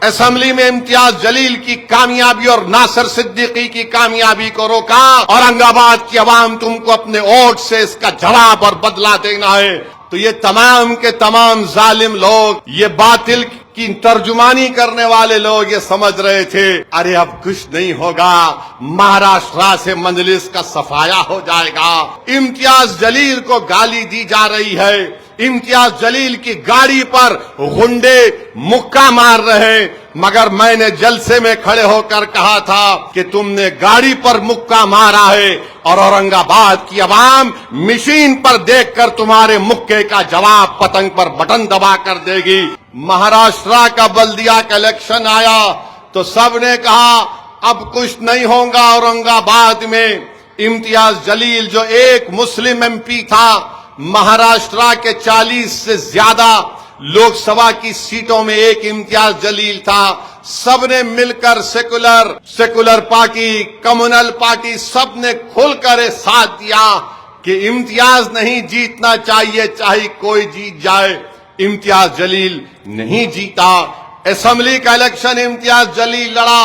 Assembly میں امتیاز جلیل کی کامیابی اور ناصر صدیقی کی کامیابی کو روکا، اورنگ آباد کی عوام تم کو اپنے ووٹ سے اس کا جواب اور بدلہ دینا ہے۔ تو یہ تمام کے تمام ظالم لوگ، یہ باطل کی ترجمانی کرنے والے لوگ یہ سمجھ رہے تھے ارے اب کچھ نہیں ہوگا، مہاراشٹر سے مجلس کا صفایا ہو جائے گا۔ امتیاز جلیل کو گالی دی جا رہی ہے، امتیاز جلیل کی گاڑی پر غنڈے مکہ مار رہے، مگر میں نے جلسے میں کھڑے ہو کر کہا تھا کہ تم نے گاڑی پر مکہ مارا ہے اور اورنگ آباد کی عوام مشین پر دیکھ کر تمہارے مکے کا جواب پتنگ پر بٹن دبا کر دے گی۔ مہاراشٹر کا بلدیہ کا الیکشن آیا تو سب نے کہا اب کچھ نہیں ہوگا اورنگ آباد میں۔ امتیاز جلیل جو ایک مسلم ایم پی تھا، مہاراشٹر کے 40 سے زیادہ لوک سبھا کی سیٹوں میں ایک امتیاز جلیل تھا، سب نے مل کر سیکولر پارٹی، کمیونل پارٹی، سب نے کھل کر ساتھ دیا کہ امتیاز نہیں جیتنا چاہیے، چاہے کوئی جیت جائے۔ امتیاز جلیل نہیں جیتا۔ اسمبلی کا الیکشن امتیاز جلیل لڑا،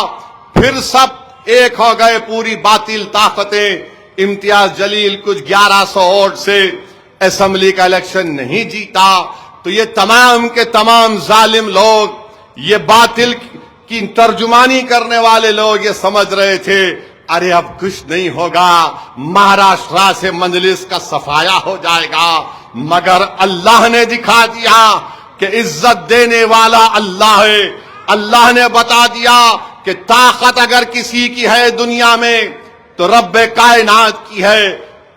پھر سب ایک ہو گئے، پوری باطل طاقتیں۔ امتیاز جلیل کچھ 1100 ووٹ سے اسمبلی کا الیکشن نہیں جیتا۔ تو یہ تمام کے تمام ظالم لوگ، یہ باطل کی ترجمانی کرنے والے لوگ یہ سمجھ رہے تھے ارے اب کچھ نہیں ہوگا، مہاراشٹر سے مجلس کا صفایا ہو جائے گا، مگر اللہ نے دکھا دیا کہ عزت دینے والا اللہ ہے۔ اللہ نے بتا دیا کہ طاقت اگر کسی کی ہے دنیا میں تو رب کائنات کی ہے۔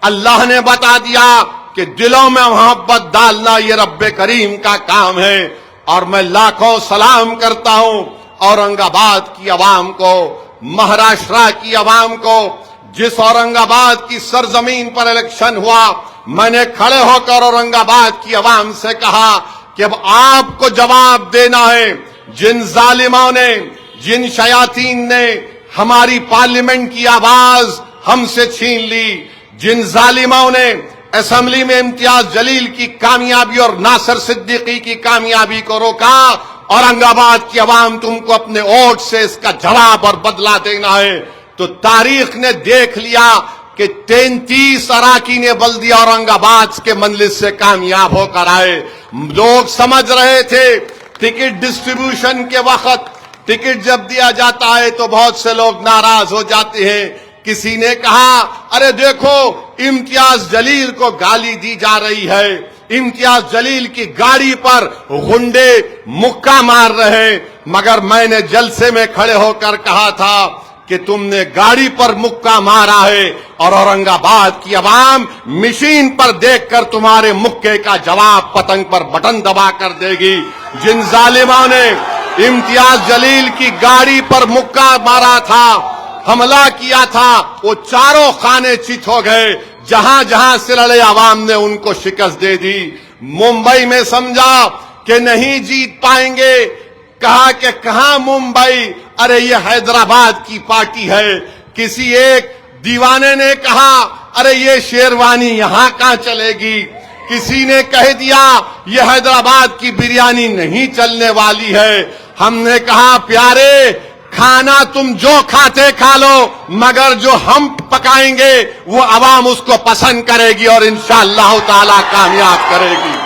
اللہ نے بتا دیا کہ دلوں میں محبت ڈالنا یہ رب کریم کا کام ہے۔ اور میں لاکھوں سلام کرتا ہوں اورنگ آباد کی عوام کو، مہاراشٹر کی عوام کو۔ جس اورنگ آباد کی سرزمین پر الیکشن ہوا، میں نے کھڑے ہو کر اورنگ آباد کی عوام سے کہا کہ اب آپ کو جواب دینا ہے۔ جن ظالموں نے، جن شیاطین نے ہماری پارلیمنٹ کی آواز ہم سے چھین لی، جن ظالموں نے اسمبلی میں امتیاز جلیل کی کامیابی اور ناصر صدیقی کی کامیابی کو روکا، اورنگ آباد کی عوام تم کو اپنے ووٹ سے اس کا جواب اور بدلہ دینا ہے۔ تو تاریخ نے دیکھ لیا کہ 33 اراکین بلدیہ اورنگ آباد کے مجلس سے کامیاب ہو کر آئے۔ لوگ سمجھ رہے تھے ٹکٹ ڈسٹریبیوشن کے وقت ٹکٹ جب دیا جاتا ہے تو بہت سے لوگ ناراض ہو جاتے ہیں۔ کسی نے کہا ارے دیکھو امتیاز جلیل کو گالی دی جا رہی ہے، امتیاز جلیل کی گاڑی پر غنڈے مکہ مار رہے، مگر میں نے جلسے میں کھڑے ہو کر کہا تھا کہ تم نے گاڑی پر مکہ مارا ہے اور اورنگ آباد کی عوام مشین پر دیکھ کر تمہارے مکے کا جواب پتنگ پر بٹن دبا کر دے گی۔ جن ظالموں نے امتیاز جلیل کی گاڑی پر مکہ مارا تھا، حملہ کیا تھا، وہ چاروں خانے چت ہو گئے۔ جہاں جہاں سے لڑے عوام نے ان کو شکست دے دی۔ ممبئی میں سمجھا کہ نہیں جیت پائیں گے، کہا کہ کہاں ممبئی، ارے یہ حیدرآباد کی پارٹی ہے۔ کسی ایک دیوانے نے کہا ارے یہ شیروانی یہاں کہاں چلے گی۔ کسی نے کہہ دیا یہ حیدرآباد کی بریانی نہیں چلنے والی ہے۔ ہم نے کہا پیارے کھانا تم جو کھاتے کھا لو، مگر جو ہم پکائیں گے وہ عوام اس کو پسند کرے گی اور انشاءاللہ تعالی کامیاب کرے گی۔